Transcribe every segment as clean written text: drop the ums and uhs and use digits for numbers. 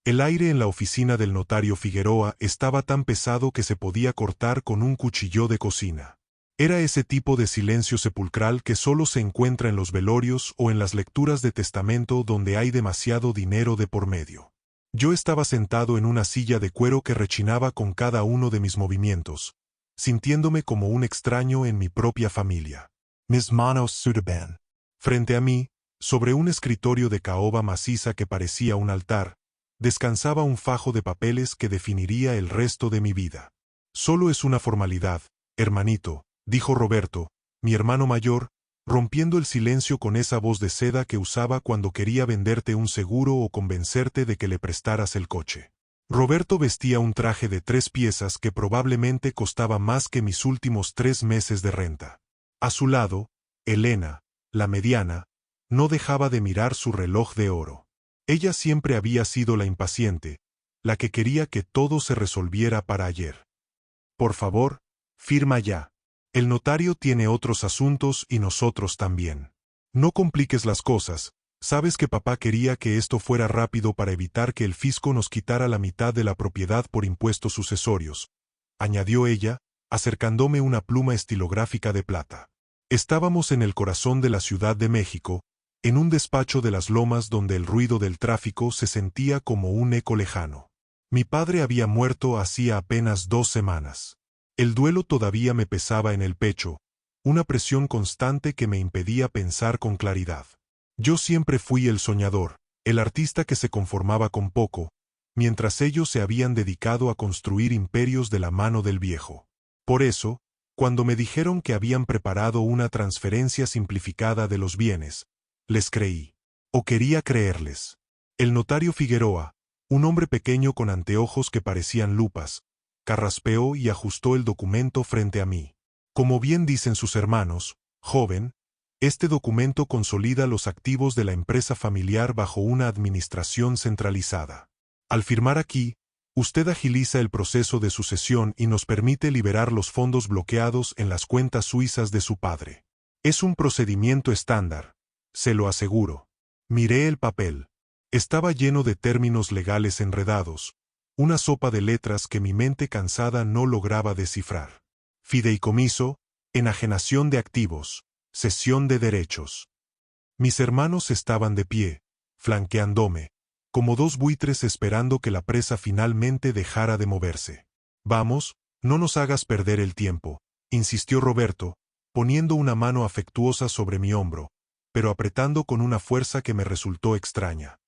El aire en la oficina del notario Figueroa estaba tan pesado que se podía cortar con un cuchillo de cocina. Era ese tipo de silencio sepulcral que solo se encuentra en los velorios o en las lecturas de testamento donde hay demasiado dinero de por medio. Yo estaba sentado en una silla de cuero que rechinaba con cada uno de mis movimientos, sintiéndome como un extraño en mi propia familia. Mis manos sudaban. Frente a mí, sobre un escritorio de caoba maciza que parecía un altar, descansaba un fajo de papeles que definiría el resto de mi vida. Solo es una formalidad, hermanito, dijo Roberto, mi hermano mayor, rompiendo el silencio con esa voz de seda que usaba cuando quería venderte un seguro o convencerte de que le prestaras el coche. Roberto vestía un traje de 3 piezas que probablemente costaba más que mis últimos 3 meses de renta. A su lado, Elena, la mediana, no dejaba de mirar su reloj de oro. Ella siempre había sido la impaciente, la que quería que todo se resolviera para ayer. Por favor, firma ya. El notario tiene otros asuntos y nosotros también. No compliques las cosas, sabes que papá quería que esto fuera rápido para evitar que el fisco nos quitara la mitad de la propiedad por impuestos sucesorios, añadió ella, acercándome una pluma estilográfica de plata. Estábamos en el corazón de la Ciudad de México, en un despacho de las lomas donde el ruido del tráfico se sentía como un eco lejano. Mi padre había muerto hacía apenas 2 semanas. El duelo todavía me pesaba en el pecho, una presión constante que me impedía pensar con claridad. Yo siempre fui el soñador, el artista que se conformaba con poco, mientras ellos se habían dedicado a construir imperios de la mano del viejo. Por eso, cuando me dijeron que habían preparado una transferencia simplificada de los bienes, les creí. O quería creerles. El notario Figueroa, un hombre pequeño con anteojos que parecían lupas, carraspeó y ajustó el documento frente a mí. Como bien dicen sus hermanos, joven, este documento consolida los activos de la empresa familiar bajo una administración centralizada. Al firmar aquí, usted agiliza el proceso de sucesión y nos permite liberar los fondos bloqueados en las cuentas suizas de su padre. Es un procedimiento estándar, se lo aseguro. Miré el papel. Estaba lleno de términos legales enredados, una sopa de letras que mi mente cansada no lograba descifrar. Fideicomiso, enajenación de activos, cesión de derechos. Mis hermanos estaban de pie, flanqueándome, como 2 buitres esperando que la presa finalmente dejara de moverse. Vamos, no nos hagas perder el tiempo, insistió Roberto, poniendo una mano afectuosa sobre mi hombro, pero apretando con una fuerza que me resultó extraña.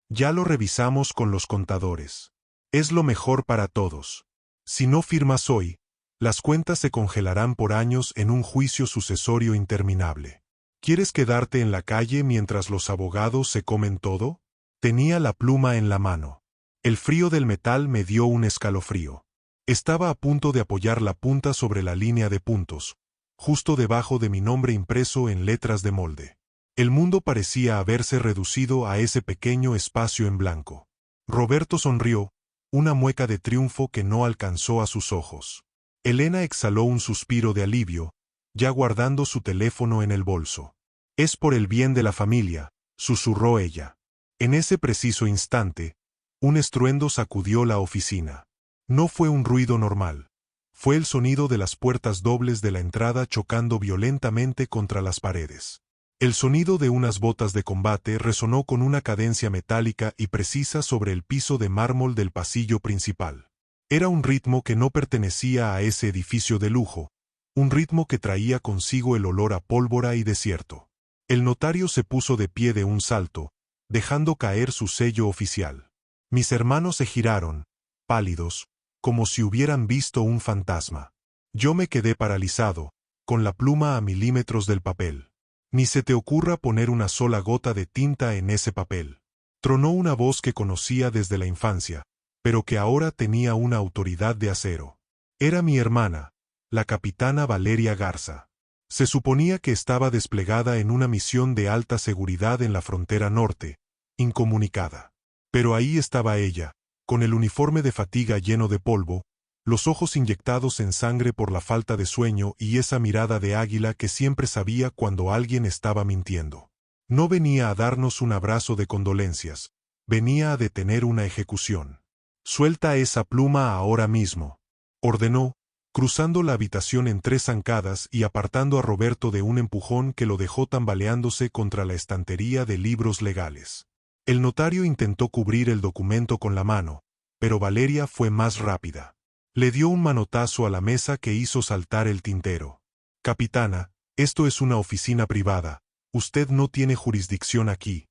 Ya lo revisamos con los contadores. Es lo mejor para todos. Si no firmas hoy, las cuentas se congelarán por años en un juicio sucesorio interminable. ¿Quieres quedarte en la calle mientras los abogados se comen todo? Tenía la pluma en la mano. El frío del metal me dio un escalofrío. Estaba a punto de apoyar la punta sobre la línea de puntos, justo debajo de mi nombre impreso en letras de molde. El mundo parecía haberse reducido a ese pequeño espacio en blanco. Roberto sonrió, una mueca de triunfo que no alcanzó a sus ojos. Elena exhaló un suspiro de alivio, ya guardando su teléfono en el bolso. Es por el bien de la familia, susurró ella. En ese preciso instante, un estruendo sacudió la oficina. No fue un ruido normal. Fue el sonido de las puertas dobles de la entrada chocando violentamente contra las paredes. El sonido de unas botas de combate resonó con una cadencia metálica y precisa sobre el piso de mármol del pasillo principal. Era un ritmo que no pertenecía a ese edificio de lujo, un ritmo que traía consigo el olor a pólvora y desierto. El notario se puso de pie de un salto, dejando caer su sello oficial. Mis hermanos se giraron, pálidos, como si hubieran visto un fantasma. Yo me quedé paralizado, con la pluma a milímetros del papel. Ni se te ocurra poner una sola gota de tinta en ese papel. Tronó una voz que conocía desde la infancia, pero que ahora tenía una autoridad de acero. Era mi hermana, la capitana Valeria Garza. Se suponía que estaba desplegada en una misión de alta seguridad en la frontera norte, incomunicada. Pero ahí estaba ella, con el uniforme de fatiga lleno de polvo, los ojos inyectados en sangre por la falta de sueño y esa mirada de águila que siempre sabía cuando alguien estaba mintiendo. No venía a darnos un abrazo de condolencias, Venía a detener una ejecución. «Suelta esa pluma ahora mismo», ordenó, cruzando la habitación en 3 zancadas y apartando a Roberto de un empujón que lo dejó tambaleándose contra la estantería de libros legales. El notario intentó cubrir el documento con la mano, pero Valeria fue más rápida. Le dio un manotazo a la mesa que hizo saltar el tintero. «Capitana, esto es una oficina privada. Usted no tiene jurisdicción aquí»,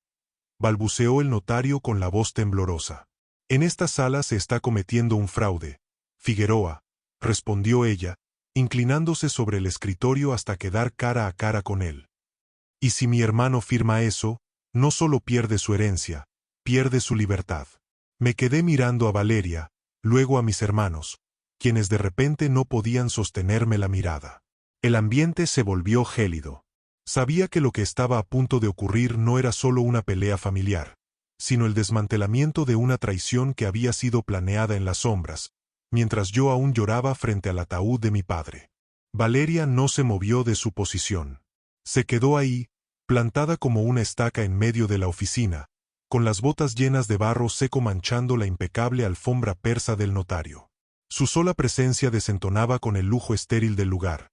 balbuceó el notario con la voz temblorosa. «En esta sala se está cometiendo un fraude, Figueroa», respondió ella, inclinándose sobre el escritorio hasta quedar cara a cara con él. «Y si mi hermano firma eso, no solo pierde su herencia, pierde su libertad». Me quedé mirando a Valeria, luego a mis hermanos, quienes de repente no podían sostenerme la mirada. El ambiente se volvió gélido. Sabía que lo que estaba a punto de ocurrir no era solo una pelea familiar, sino el desmantelamiento de una traición que había sido planeada en las sombras, mientras yo aún lloraba frente al ataúd de mi padre. Valeria no se movió de su posición. Se quedó ahí, plantada como una estaca en medio de la oficina, con las botas llenas de barro seco manchando la impecable alfombra persa del notario. Su sola presencia desentonaba con el lujo estéril del lugar.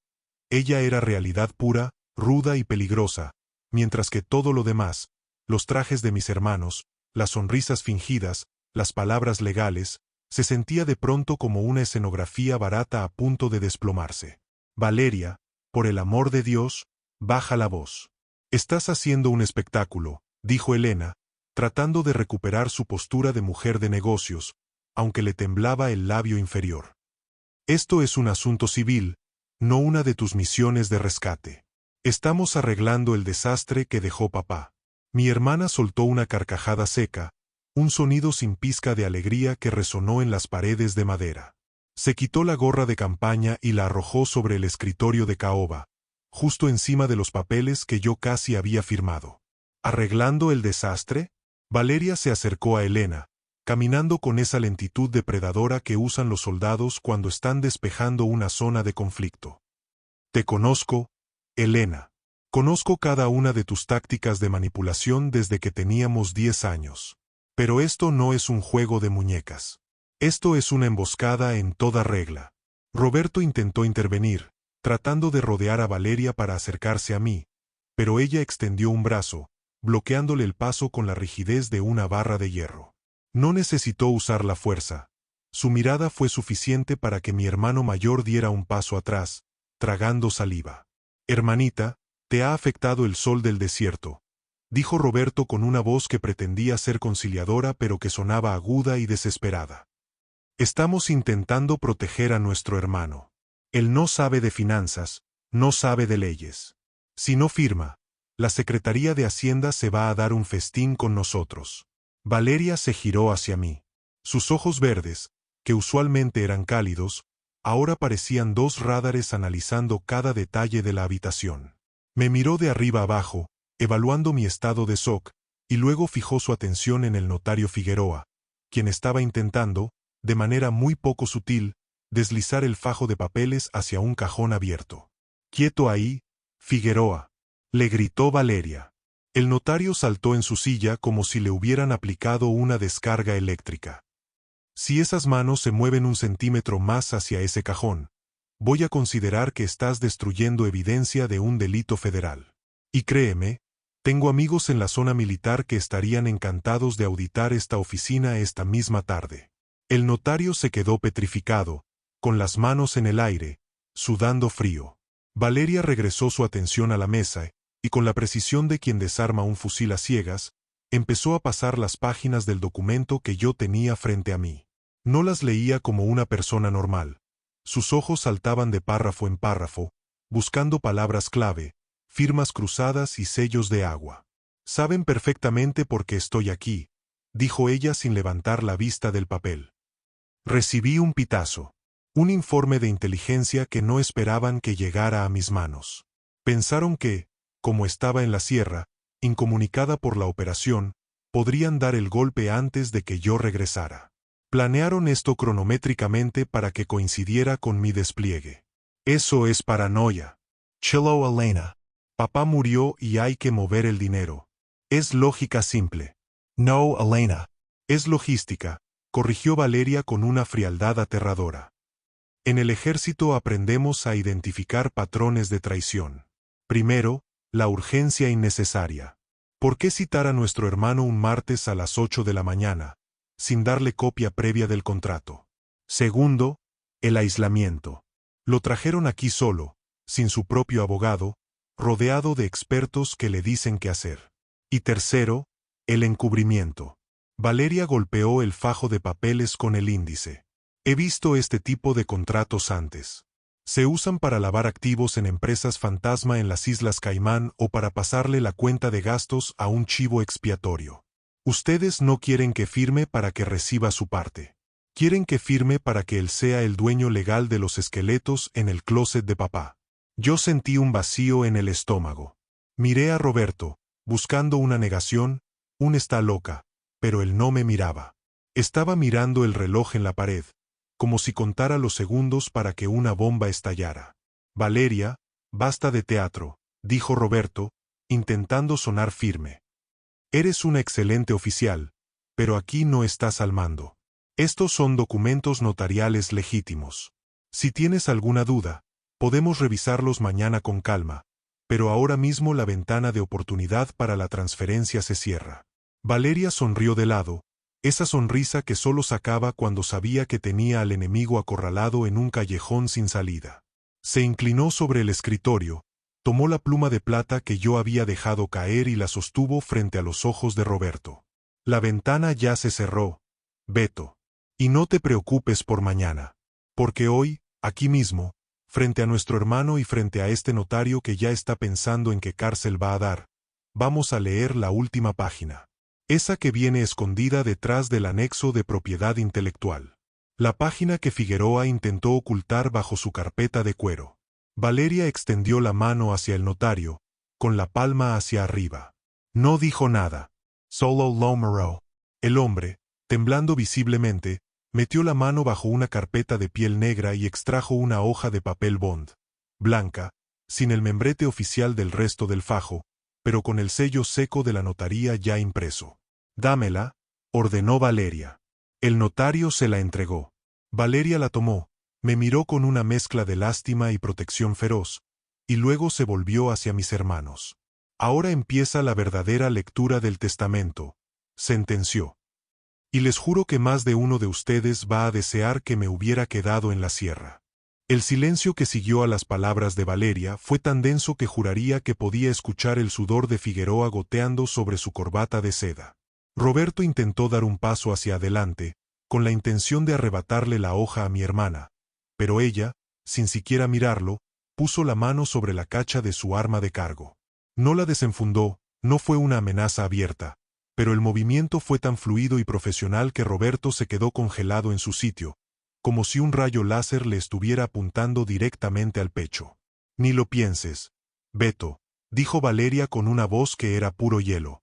Ella era realidad pura, ruda y peligrosa, mientras que todo lo demás, los trajes de mis hermanos, las sonrisas fingidas, las palabras legales, se sentía de pronto como una escenografía barata a punto de desplomarse. «Valeria, por el amor de Dios, baja la voz. Estás haciendo un espectáculo», dijo Elena, tratando de recuperar su postura de mujer de negocios, aunque le temblaba el labio inferior. «Esto es un asunto civil, no una de tus misiones de rescate. Estamos arreglando el desastre que dejó papá». Mi hermana soltó una carcajada seca, un sonido sin pizca de alegría que resonó en las paredes de madera. Se quitó la gorra de campaña y la arrojó sobre el escritorio de caoba, justo encima de los papeles que yo casi había firmado. «¿Arreglando el desastre?». Valeria se acercó a Elena, caminando con esa lentitud depredadora que usan los soldados cuando están despejando una zona de conflicto. «Te conozco, Elena. Conozco cada una de tus tácticas de manipulación desde que teníamos 10 años. Pero esto no es un juego de muñecas. Esto es una emboscada en toda regla». Roberto intentó intervenir, tratando de rodear a Valeria para acercarse a mí, pero ella extendió un brazo, bloqueándole el paso con la rigidez de una barra de hierro. No necesitó usar la fuerza. Su mirada fue suficiente para que mi hermano mayor diera un paso atrás, tragando saliva. «Hermanita, te ha afectado el sol del desierto», dijo Roberto con una voz que pretendía ser conciliadora pero que sonaba aguda y desesperada. «Estamos intentando proteger a nuestro hermano. Él no sabe de finanzas, no sabe de leyes. Si no firma, la Secretaría de Hacienda se va a dar un festín con nosotros». Valeria se giró hacia mí. Sus ojos verdes, que usualmente eran cálidos, ahora parecían 2 rádares analizando cada detalle de la habitación. Me miró de arriba abajo, evaluando mi estado de shock, y luego fijó su atención en el notario Figueroa, quien estaba intentando, de manera muy poco sutil, deslizar el fajo de papeles hacia un cajón abierto. «Quieto ahí, Figueroa», le gritó Valeria. El notario saltó en su silla como si le hubieran aplicado una descarga eléctrica. «Si esas manos se mueven 1 centímetro más hacia ese cajón, voy a considerar que estás destruyendo evidencia de un delito federal. Y créeme, tengo amigos en la zona militar que estarían encantados de auditar esta oficina esta misma tarde». El notario se quedó petrificado, con las manos en el aire, sudando frío. Valeria regresó su atención a la mesa y con la precisión de quien desarma un fusil a ciegas, empezó a pasar las páginas del documento que yo tenía frente a mí. No las leía como una persona normal. Sus ojos saltaban de párrafo en párrafo, buscando palabras clave, firmas cruzadas y sellos de agua. «Saben perfectamente por qué estoy aquí», dijo ella sin levantar la vista del papel. Recibí un pitazo. Un informe de inteligencia que no esperaban que llegara a mis manos. Pensaron que, como estaba en la sierra, incomunicada por la operación, podrían dar el golpe antes de que yo regresara. Planearon esto cronométricamente para que coincidiera con mi despliegue. Eso es paranoia. Chilo Elena. Papá murió y hay que mover el dinero. Es lógica simple. No, Elena. Es logística, corrigió Valeria con una frialdad aterradora. En el ejército aprendemos a identificar patrones de traición. Primero, la urgencia innecesaria. ¿Por qué citar a nuestro hermano un martes a las 8 de la mañana, sin darle copia previa del contrato? Segundo, el aislamiento. Lo trajeron aquí solo, sin su propio abogado, rodeado de expertos que le dicen qué hacer. Y tercero, el encubrimiento. Valeria golpeó el fajo de papeles con el índice. He visto este tipo de contratos antes. Se usan para lavar activos en empresas fantasma en las Islas Caimán o para pasarle la cuenta de gastos a un chivo expiatorio. Ustedes no quieren que firme para que reciba su parte. Quieren que firme para que él sea el dueño legal de los esqueletos en el closet de papá. Yo sentí un vacío en el estómago. Miré a Roberto, buscando una negación, está loca, pero él no me miraba. Estaba mirando el reloj en la pared, como si contara los segundos para que una bomba estallara. Valeria, basta de teatro, dijo Roberto, intentando sonar firme. Eres una excelente oficial, pero aquí no estás al mando. Estos son documentos notariales legítimos. Si tienes alguna duda, podemos revisarlos mañana con calma, pero ahora mismo la ventana de oportunidad para la transferencia se cierra. Valeria sonrió de lado, esa sonrisa que solo sacaba cuando sabía que tenía al enemigo acorralado en un callejón sin salida. Se inclinó sobre el escritorio, tomó la pluma de plata que yo había dejado caer y la sostuvo frente a los ojos de Roberto. La ventana ya se cerró, Beto. Y no te preocupes por mañana. Porque hoy, aquí mismo, frente a nuestro hermano y frente a este notario que ya está pensando en qué cárcel va a dar, vamos a leer la última página. Esa que viene escondida detrás del anexo de propiedad intelectual. La página que Figueroa intentó ocultar bajo su carpeta de cuero. Valeria extendió la mano hacia el notario, con la palma hacia arriba. No dijo nada. Solo lo miró. El hombre, temblando visiblemente, metió la mano bajo una carpeta de piel negra y extrajo una hoja de papel bond, blanca, sin el membrete oficial del resto del fajo, pero con el sello seco de la notaría ya impreso. Dámela, ordenó Valeria. El notario se la entregó. Valeria la tomó, me miró con una mezcla de lástima y protección feroz, y luego se volvió hacia mis hermanos. Ahora empieza la verdadera lectura del testamento, sentenció. Y les juro que más de uno de ustedes va a desear que me hubiera quedado en la sierra. El silencio que siguió a las palabras de Valeria fue tan denso que juraría que podía escuchar el sudor de Figueroa goteando sobre su corbata de seda. Roberto intentó dar un paso hacia adelante, con la intención de arrebatarle la hoja a mi hermana, pero ella, sin siquiera mirarlo, puso la mano sobre la cacha de su arma de cargo. No la desenfundó, no fue una amenaza abierta, pero el movimiento fue tan fluido y profesional que Roberto se quedó congelado en su sitio, como si un rayo láser le estuviera apuntando directamente al pecho. Ni lo pienses, Beto, dijo Valeria con una voz que era puro hielo.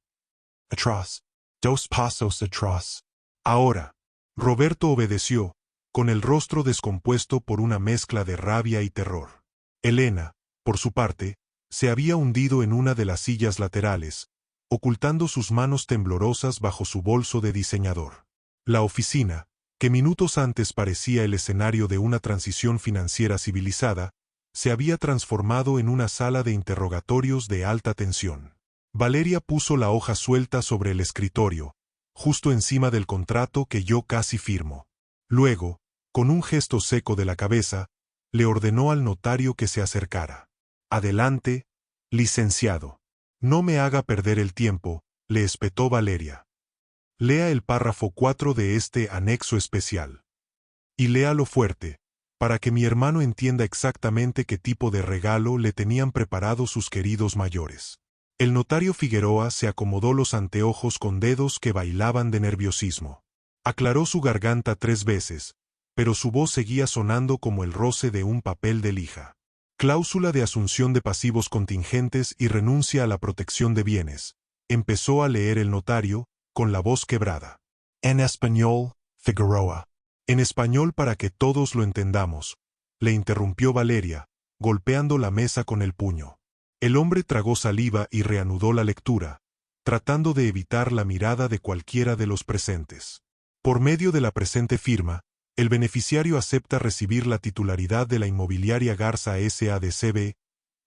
Atroz. 2 pasos atrás. Ahora. Roberto obedeció, con el rostro descompuesto por una mezcla de rabia y terror. Elena, por su parte, se había hundido en una de las sillas laterales, ocultando sus manos temblorosas bajo su bolso de diseñador. La oficina, que minutos antes parecía el escenario de una transición financiera civilizada, se había transformado en una sala de interrogatorios de alta tensión. Valeria puso la hoja suelta sobre el escritorio, justo encima del contrato que yo casi firmo. Luego, con un gesto seco de la cabeza, le ordenó al notario que se acercara. Adelante, licenciado. No me haga perder el tiempo, le espetó Valeria. Lea el párrafo 4 de este anexo especial. Y léalo fuerte, para que mi hermano entienda exactamente qué tipo de regalo le tenían preparado sus queridos mayores. El notario Figueroa se acomodó los anteojos con dedos que bailaban de nerviosismo. Aclaró su garganta 3 veces, pero su voz seguía sonando como el roce de un papel de lija. Cláusula de asunción de pasivos contingentes y renuncia a la protección de bienes. Empezó a leer el notario, con la voz quebrada. En español, Figueroa. En español para que todos lo entendamos, le interrumpió Valeria, golpeando la mesa con el puño. El hombre tragó saliva y reanudó la lectura, tratando de evitar la mirada de cualquiera de los presentes. Por medio de la presente firma, el beneficiario acepta recibir la titularidad de la inmobiliaria Garza S.A.D.C.B.,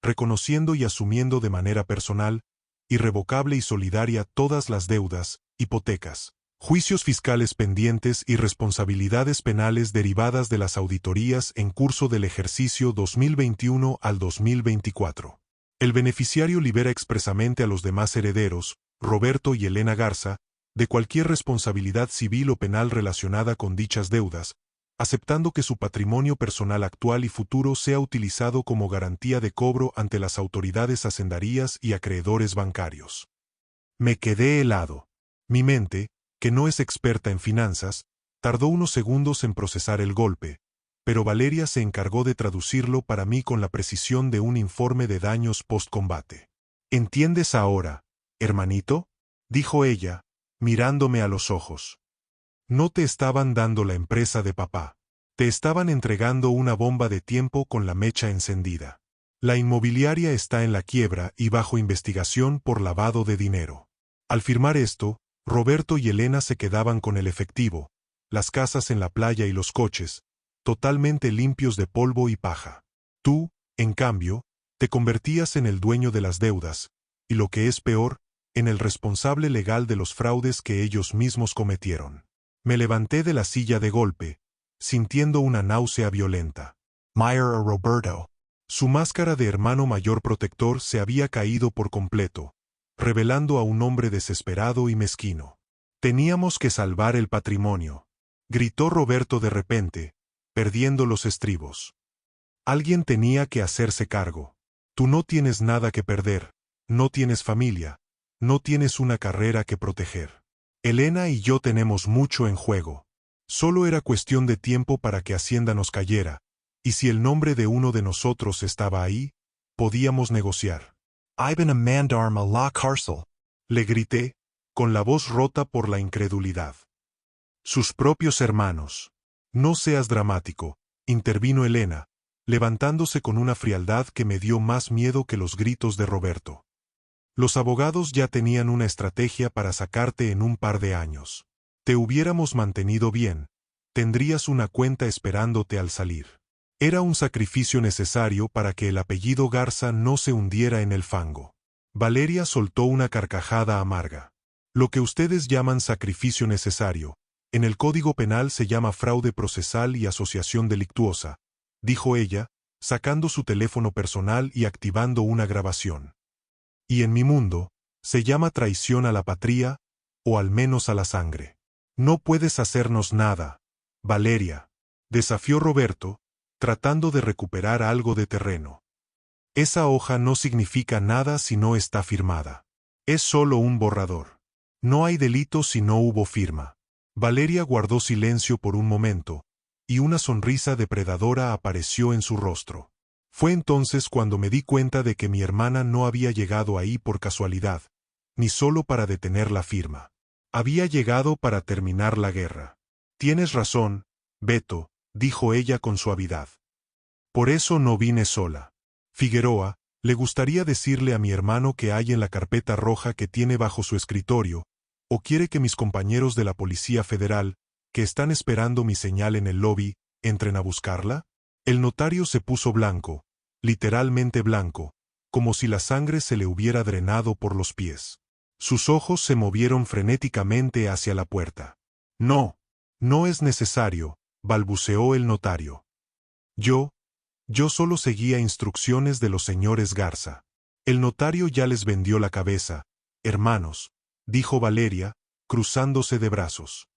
reconociendo y asumiendo de manera personal, irrevocable y solidaria todas las deudas, hipotecas, juicios fiscales pendientes y responsabilidades penales derivadas de las auditorías en curso del ejercicio 2021 al 2024. El beneficiario libera expresamente a los demás herederos, Roberto y Elena Garza, de cualquier responsabilidad civil o penal relacionada con dichas deudas, aceptando que su patrimonio personal actual y futuro sea utilizado como garantía de cobro ante las autoridades hacendarias y acreedores bancarios. Me quedé helado. Mi mente, que no es experta en finanzas, tardó unos segundos en procesar el golpe, pero Valeria se encargó de traducirlo para mí con la precisión de un informe de daños post-combate. ¿Entiendes ahora, hermanito?, dijo ella, mirándome a los ojos. No te estaban dando la empresa de papá. Te estaban entregando una bomba de tiempo con la mecha encendida. La inmobiliaria está en la quiebra y bajo investigación por lavado de dinero. Al firmar esto, Roberto y Elena se quedaban con el efectivo, las casas en la playa y los coches, totalmente limpios de polvo y paja. Tú, en cambio, te convertías en el dueño de las deudas, y lo que es peor, en el responsable legal de los fraudes que ellos mismos cometieron. Me levanté de la silla de golpe, sintiendo una náusea violenta. Meyer a Roberto. Su máscara de hermano mayor protector se había caído por completo, revelando a un hombre desesperado y mezquino. Teníamos que salvar el patrimonio, gritó Roberto de repente, perdiendo los estribos. Alguien tenía que hacerse cargo. Tú no tienes nada que perder, no tienes familia, no tienes una carrera que proteger. Elena y yo tenemos mucho en juego. Solo era cuestión de tiempo para que Hacienda nos cayera, y si el nombre de uno de nosotros estaba ahí, podíamos negociar. Ivan a mandarm a la cárcel, le grité, con la voz rota por la incredulidad. Sus propios hermanos. No seas dramático, intervino Elena, levantándose con una frialdad que me dio más miedo que los gritos de Roberto. Los abogados ya tenían una estrategia para sacarte en un par de años. Te hubiéramos mantenido bien, tendrías una cuenta esperándote al salir. Era un sacrificio necesario para que el apellido Garza no se hundiera en el fango. Valeria soltó una carcajada amarga. Lo que ustedes llaman sacrificio necesario, en el Código Penal se llama fraude procesal y asociación delictuosa, dijo ella, sacando su teléfono personal y activando una grabación. Y en mi mundo, se llama traición a la patria, o al menos a la sangre. No puedes hacernos nada, Valeria, desafió Roberto, tratando de recuperar algo de terreno. Esa hoja no significa nada si no está firmada. Es solo un borrador. No hay delito si no hubo firma. Valeria guardó silencio por un momento, y una sonrisa depredadora apareció en su rostro. Fue entonces cuando me di cuenta de que mi hermana no había llegado ahí por casualidad, ni solo para detener la firma. Había llegado para terminar la guerra. Tienes razón, Beto, dijo ella con suavidad. Por eso no vine sola. Figueroa, le gustaría decirle a mi hermano que hay en la carpeta roja que tiene bajo su escritorio, o quiere que mis compañeros de la Policía Federal, que están esperando mi señal en el lobby, entren a buscarla. El notario se puso blanco, literalmente blanco, como si la sangre se le hubiera drenado por los pies. Sus ojos se movieron frenéticamente hacia la puerta. No, no es necesario, balbuceó el notario. Yo solo seguía instrucciones de los señores Garza. El notario ya les vendió la cabeza, hermanos, dijo Valeria, cruzándose de brazos.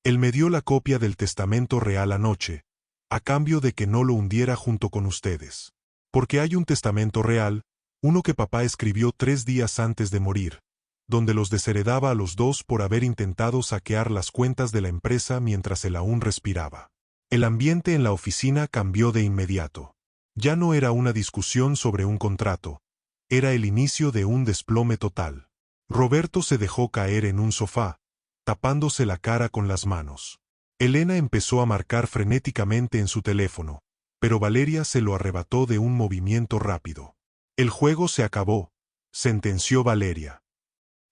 Él me dio la copia del testamento real anoche, a cambio de que no lo hundiera junto con ustedes. Porque hay un testamento real, uno que papá escribió 3 días antes de morir, donde los desheredaba a los dos por haber intentado saquear las cuentas de la empresa mientras él aún respiraba. El ambiente en la oficina cambió de inmediato. Ya no era una discusión sobre un contrato, era el inicio de un desplome total. Roberto se dejó caer en un sofá, tapándose la cara con las manos. Elena empezó a marcar frenéticamente en su teléfono, pero Valeria se lo arrebató de un movimiento rápido. El juego se acabó, sentenció Valeria.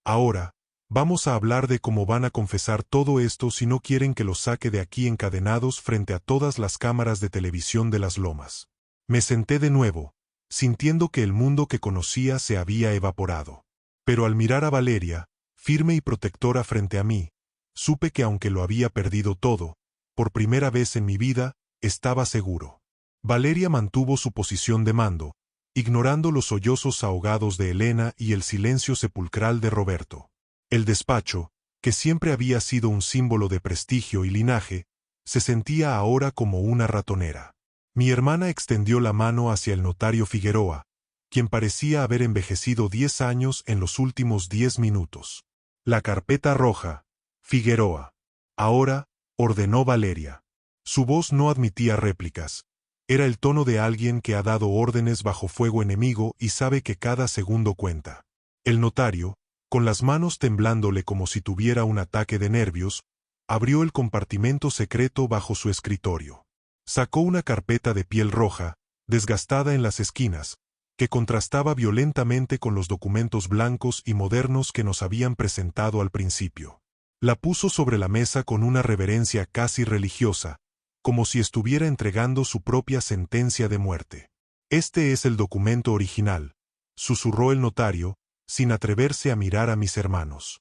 Ahora, vamos a hablar de cómo van a confesar todo esto si no quieren que los saque de aquí encadenados frente a todas las cámaras de televisión de las lomas. Me senté de nuevo, sintiendo que el mundo que conocía se había evaporado. Pero al mirar a Valeria, firme y protectora frente a mí, supe que aunque lo había perdido todo, por primera vez en mi vida, estaba seguro. Valeria mantuvo su posición de mando, ignorando los sollozos ahogados de Elena y el silencio sepulcral de Roberto. El despacho, que siempre había sido un símbolo de prestigio y linaje, se sentía ahora como una ratonera. Mi hermana extendió la mano hacia el notario Figueroa, quien parecía haber envejecido 10 años en los últimos 10 minutos. La carpeta roja, Figueroa. Ahora, ordenó Valeria. Su voz no admitía réplicas. Era el tono de alguien que ha dado órdenes bajo fuego enemigo y sabe que cada segundo cuenta. El notario, con las manos temblándole como si tuviera un ataque de nervios, abrió el compartimento secreto bajo su escritorio. Sacó una carpeta de piel roja, desgastada en las esquinas, que contrastaba violentamente con los documentos blancos y modernos que nos habían presentado al principio. La puso sobre la mesa con una reverencia casi religiosa, como si estuviera entregando su propia sentencia de muerte. «Este es el documento original», susurró el notario, sin atreverse a mirar a mis hermanos.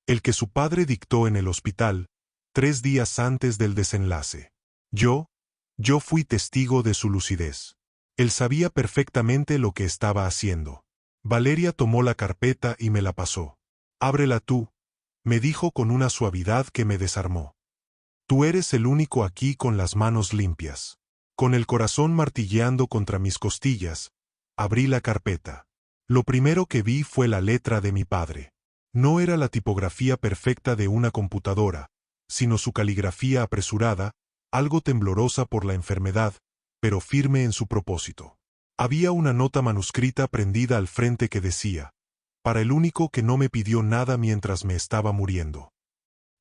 «El que su padre dictó en el hospital, 3 días antes del desenlace. Yo fui testigo de su lucidez. Él sabía perfectamente lo que estaba haciendo». Valeria tomó la carpeta y me la pasó. «Ábrela tú», me dijo con una suavidad que me desarmó. «Tú eres el único aquí con las manos limpias». Con el corazón martilleando contra mis costillas, abrí la carpeta. Lo primero que vi fue la letra de mi padre. No era la tipografía perfecta de una computadora, sino su caligrafía apresurada, algo temblorosa por la enfermedad, pero firme en su propósito. Había una nota manuscrita prendida al frente que decía: «Para el único que no me pidió nada mientras me estaba muriendo».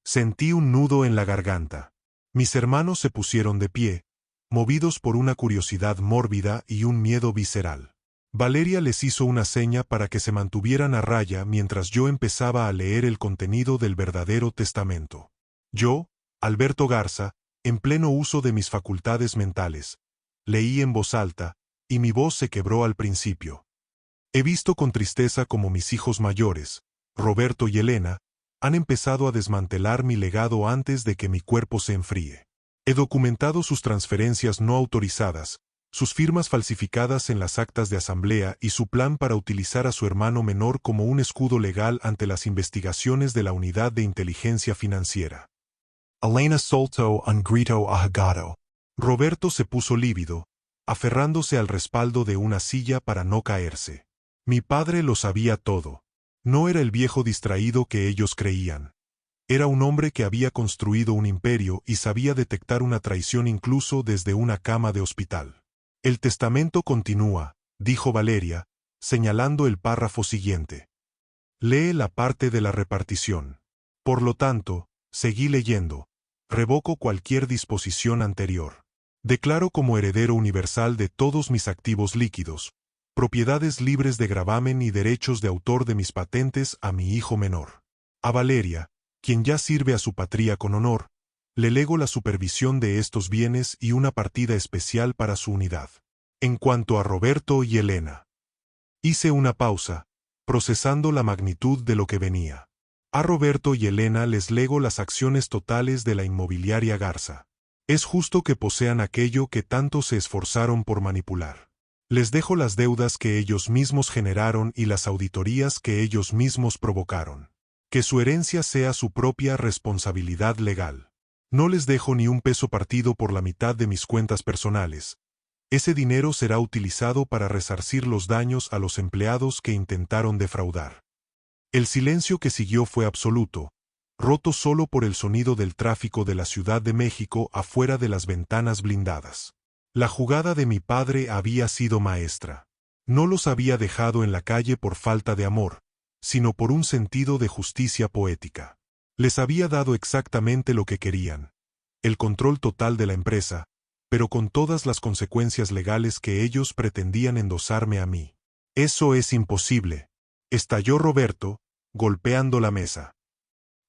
Sentí un nudo en la garganta. Mis hermanos se pusieron de pie, movidos por una curiosidad mórbida y un miedo visceral. Valeria les hizo una seña para que se mantuvieran a raya mientras yo empezaba a leer el contenido del verdadero testamento. Yo, Alberto Garza, en pleno uso de mis facultades mentales, leí en voz alta, y mi voz se quebró al principio. He visto con tristeza cómo mis hijos mayores, Roberto y Elena, han empezado a desmantelar mi legado antes de que mi cuerpo se enfríe. He documentado sus transferencias no autorizadas, sus firmas falsificadas en las actas de asamblea y su plan para utilizar a su hermano menor como un escudo legal ante las investigaciones de la Unidad de Inteligencia Financiera. Elena soltó un grito ahogado. Roberto se puso lívido, aferrándose al respaldo de una silla para no caerse. Mi padre lo sabía todo. No era el viejo distraído que ellos creían. Era un hombre que había construido un imperio y sabía detectar una traición incluso desde una cama de hospital. «El testamento continúa», dijo Valeria, señalando el párrafo siguiente. «Lee la parte de la repartición. Por lo tanto, seguí leyendo. Revoco cualquier disposición anterior. Declaro como heredero universal de todos mis activos líquidos, propiedades libres de gravamen y derechos de autor de mis patentes a mi hijo menor. A Valeria, quien ya sirve a su patria con honor, le lego la supervisión de estos bienes y una partida especial para su unidad. En cuanto a Roberto y Elena». Hice una pausa, procesando la magnitud de lo que venía. A Roberto y Elena les lego las acciones totales de la inmobiliaria Garza. Es justo que posean aquello que tanto se esforzaron por manipular. Les dejo las deudas que ellos mismos generaron y las auditorías que ellos mismos provocaron. Que su herencia sea su propia responsabilidad legal. No les dejo ni un peso partido por la mitad de mis cuentas personales. Ese dinero será utilizado para resarcir los daños a los empleados que intentaron defraudar. El silencio que siguió fue absoluto, roto solo por el sonido del tráfico de la Ciudad de México afuera de las ventanas blindadas. La jugada de mi padre había sido maestra. No los había dejado en la calle por falta de amor, sino por un sentido de justicia poética. Les había dado exactamente lo que querían: el control total de la empresa, pero con todas las consecuencias legales que ellos pretendían endosarme a mí. «Eso es imposible», estalló Roberto, golpeando la mesa.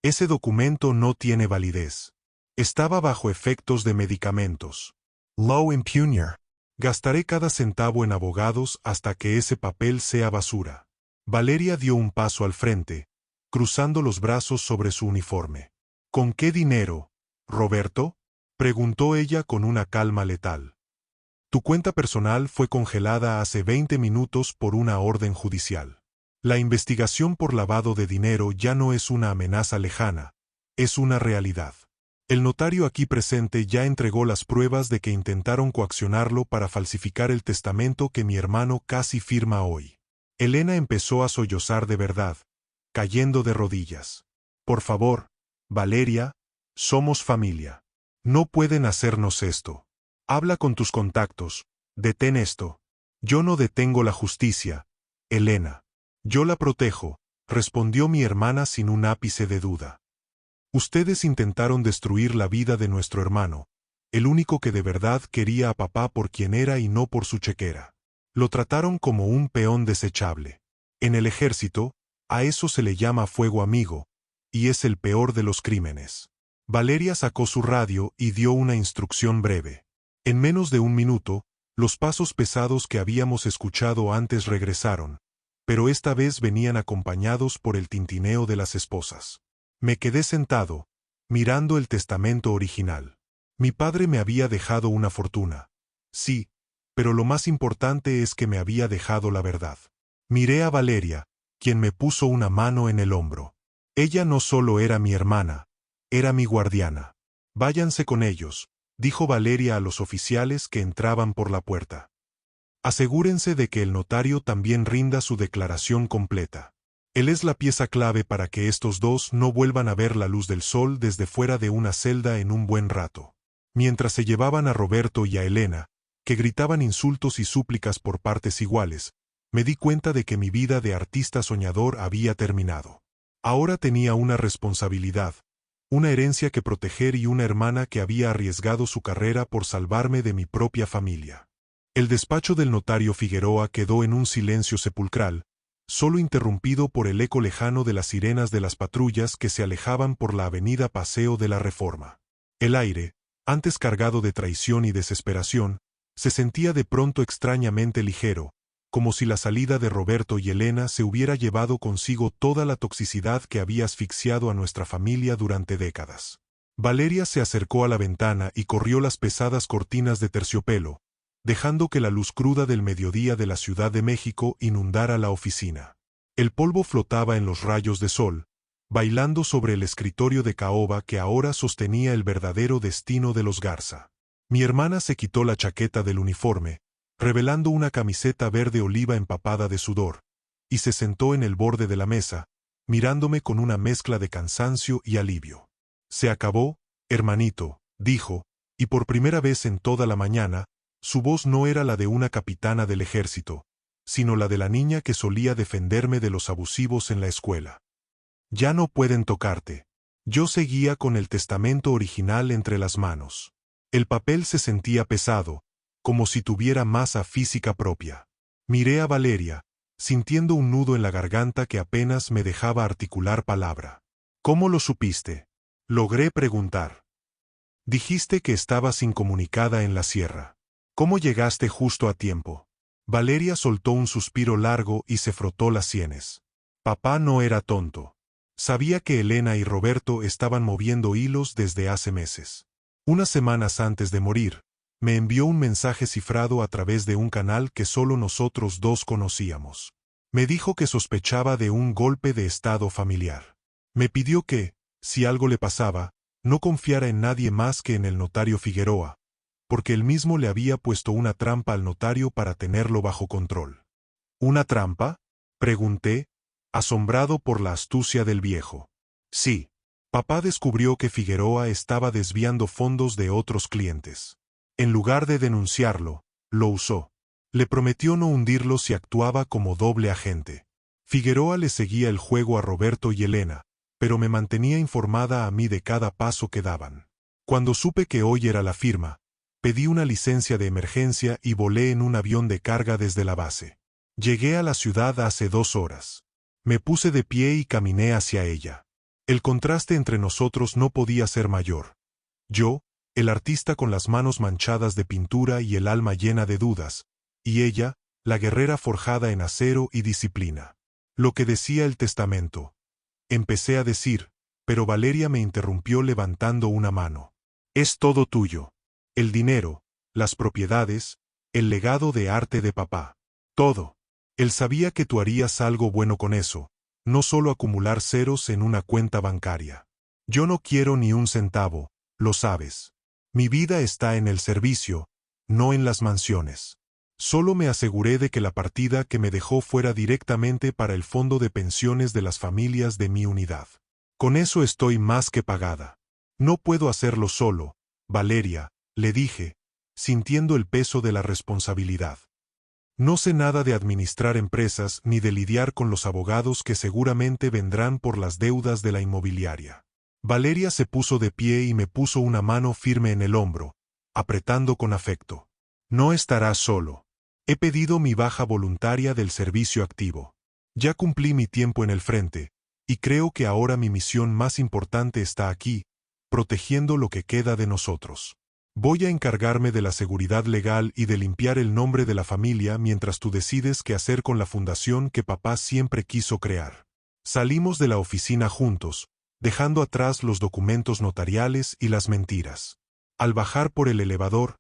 Ese documento no tiene validez. Estaba bajo efectos de medicamentos. Low impugner. Gastaré cada centavo en abogados hasta que ese papel sea basura. Valeria dio un paso al frente, cruzando los brazos sobre su uniforme. ¿Con qué dinero, Roberto?, preguntó ella con una calma letal. Tu cuenta personal fue congelada hace 20 minutos por una orden judicial. La investigación por lavado de dinero ya no es una amenaza lejana, es una realidad. El notario aquí presente ya entregó las pruebas de que intentaron coaccionarlo para falsificar el testamento que mi hermano casi firma hoy. Elena empezó a sollozar de verdad, cayendo de rodillas. Por favor, Valeria, somos familia. No pueden hacernos esto. Habla con tus contactos, detén esto. Yo no detengo la justicia, Elena. Yo la protejo, respondió mi hermana sin un ápice de duda. Ustedes intentaron destruir la vida de nuestro hermano, el único que de verdad quería a papá por quien era y no por su chequera. Lo trataron como un peón desechable. En el ejército, a eso se le llama fuego amigo, y es el peor de los crímenes. Valeria sacó su radio y dio una instrucción breve. En menos de un minuto, los pasos pesados que habíamos escuchado antes regresaron, pero esta vez venían acompañados por el tintineo de las esposas. Me quedé sentado, mirando el testamento original. Mi padre me había dejado una fortuna. Sí, pero lo más importante es que me había dejado la verdad. Miré a Valeria, quien me puso una mano en el hombro. Ella no solo era mi hermana, era mi guardiana. Váyanse con ellos, dijo Valeria a los oficiales que entraban por la puerta. Asegúrense de que el notario también rinda su declaración completa. Él es la pieza clave para que estos dos no vuelvan a ver la luz del sol desde fuera de una celda en un buen rato. Mientras se llevaban a Roberto y a Elena, que gritaban insultos y súplicas por partes iguales, me di cuenta de que mi vida de artista soñador había terminado. Ahora tenía una responsabilidad, una herencia que proteger y una hermana que había arriesgado su carrera por salvarme de mi propia familia. El despacho del notario Figueroa quedó en un silencio sepulcral, solo interrumpido por el eco lejano de las sirenas de las patrullas que se alejaban por la avenida Paseo de la Reforma. El aire, antes cargado de traición y desesperación, se sentía de pronto extrañamente ligero, como si la salida de Roberto y Elena se hubiera llevado consigo toda la toxicidad que había asfixiado a nuestra familia durante décadas. Valeria se acercó a la ventana y corrió las pesadas cortinas de terciopelo, dejando que la luz cruda del mediodía de la Ciudad de México inundara la oficina. El polvo flotaba en los rayos de sol, bailando sobre el escritorio de caoba que ahora sostenía el verdadero destino de los Garza. Mi hermana se quitó la chaqueta del uniforme, revelando una camiseta verde oliva empapada de sudor, y se sentó en el borde de la mesa, mirándome con una mezcla de cansancio y alivio. Se acabó, hermanito, dijo, y por primera vez en toda la mañana, su voz no era la de una capitana del ejército, sino la de la niña que solía defenderme de los abusivos en la escuela. Ya no pueden tocarte. Yo seguía con el testamento original entre las manos. El papel se sentía pesado, como si tuviera masa física propia. Miré a Valeria, sintiendo un nudo en la garganta que apenas me dejaba articular palabra. ¿Cómo lo supiste? Logré preguntar. Dijiste que estabas incomunicada en la sierra. ¿Cómo llegaste justo a tiempo? Valeria soltó un suspiro largo y se frotó las sienes. Papá no era tonto. Sabía que Elena y Roberto estaban moviendo hilos desde hace meses. Unas semanas antes de morir, me envió un mensaje cifrado a través de un canal que solo nosotros dos conocíamos. Me dijo que sospechaba de un golpe de estado familiar. Me pidió que, si algo le pasaba, no confiara en nadie más que en el notario Figueroa, porque él mismo le había puesto una trampa al notario para tenerlo bajo control. ¿Una trampa?, pregunté, asombrado por la astucia del viejo. Sí. Papá descubrió que Figueroa estaba desviando fondos de otros clientes. En lugar de denunciarlo, lo usó. Le prometió no hundirlo si actuaba como doble agente. Figueroa le seguía el juego a Roberto y Elena, pero me mantenía informada a mí de cada paso que daban. Cuando supe que hoy era la firma, pedí una licencia de emergencia y volé en un avión de carga desde la base. Llegué a la ciudad hace 2 horas. Me puse de pie y caminé hacia ella. El contraste entre nosotros no podía ser mayor. Yo, el artista con las manos manchadas de pintura y el alma llena de dudas, y ella, la guerrera forjada en acero y disciplina. Lo que decía el testamento. Empecé a decir, pero Valeria me interrumpió levantando una mano. Es todo tuyo. El dinero, las propiedades, el legado de arte de papá. Todo. Él sabía que tú harías algo bueno con eso, no solo acumular ceros en una cuenta bancaria. Yo no quiero ni un centavo, lo sabes. Mi vida está en el servicio, no en las mansiones. Solo me aseguré de que la partida que me dejó fuera directamente para el fondo de pensiones de las familias de mi unidad. Con eso estoy más que pagada. No puedo hacerlo solo, Valeria, le dije, sintiendo el peso de la responsabilidad. No sé nada de administrar empresas ni de lidiar con los abogados que seguramente vendrán por las deudas de la inmobiliaria. Valeria se puso de pie y me puso una mano firme en el hombro, apretando con afecto. No estarás solo. He pedido mi baja voluntaria del servicio activo. Ya cumplí mi tiempo en el frente, y creo que ahora mi misión más importante está aquí, protegiendo lo que queda de nosotros. Voy a encargarme de la seguridad legal y de limpiar el nombre de la familia mientras tú decides qué hacer con la fundación que papá siempre quiso crear. Salimos de la oficina juntos, dejando atrás los documentos notariales y las mentiras. Al bajar por el elevador,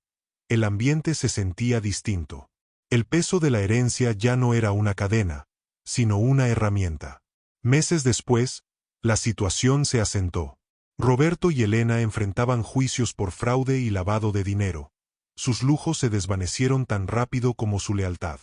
el ambiente se sentía distinto. El peso de la herencia ya no era una cadena, sino una herramienta. Meses después, la situación se asentó. Roberto y Elena enfrentaban juicios por fraude y lavado de dinero. Sus lujos se desvanecieron tan rápido como su lealtad.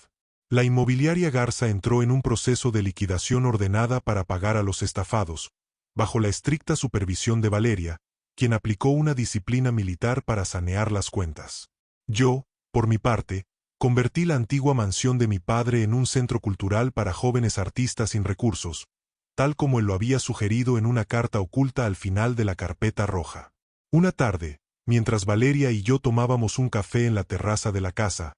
La inmobiliaria Garza entró en un proceso de liquidación ordenada para pagar a los estafados, bajo la estricta supervisión de Valeria, quien aplicó una disciplina militar para sanear las cuentas. Yo, por mi parte, convertí la antigua mansión de mi padre en un centro cultural para jóvenes artistas sin recursos, tal como él lo había sugerido en una carta oculta al final de la carpeta roja. Una tarde, mientras Valeria y yo tomábamos un café en la terraza de la casa,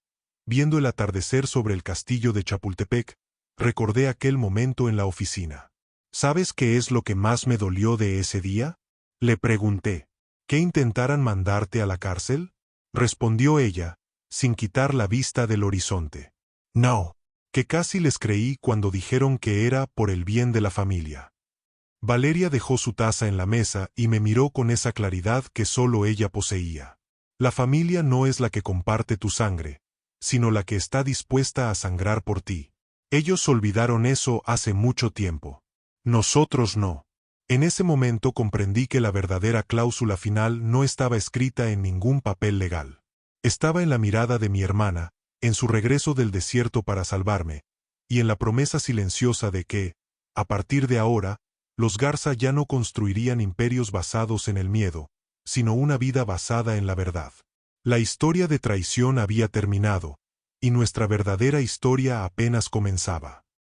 viendo el atardecer sobre el castillo de Chapultepec, recordé aquel momento en la oficina. ¿Sabes qué es lo que más me dolió de ese día? Le pregunté. ¿Que intentaran mandarte a la cárcel? Respondió ella, sin quitar la vista del horizonte. No. Que casi les creí cuando dijeron que era por el bien de la familia. Valeria dejó su taza en la mesa y me miró con esa claridad que solo ella poseía. La familia no es la que comparte tu sangre, sino la que está dispuesta a sangrar por ti. Ellos olvidaron eso hace mucho tiempo. Nosotros no. En ese momento comprendí que la verdadera cláusula final no estaba escrita en ningún papel legal. Estaba en la mirada de mi hermana, en su regreso del desierto para salvarme, y en la promesa silenciosa de que, a partir de ahora, los Garza ya no construirían imperios basados en el miedo, sino una vida basada en la verdad. La historia de traición había terminado, y nuestra verdadera historia apenas comenzaba.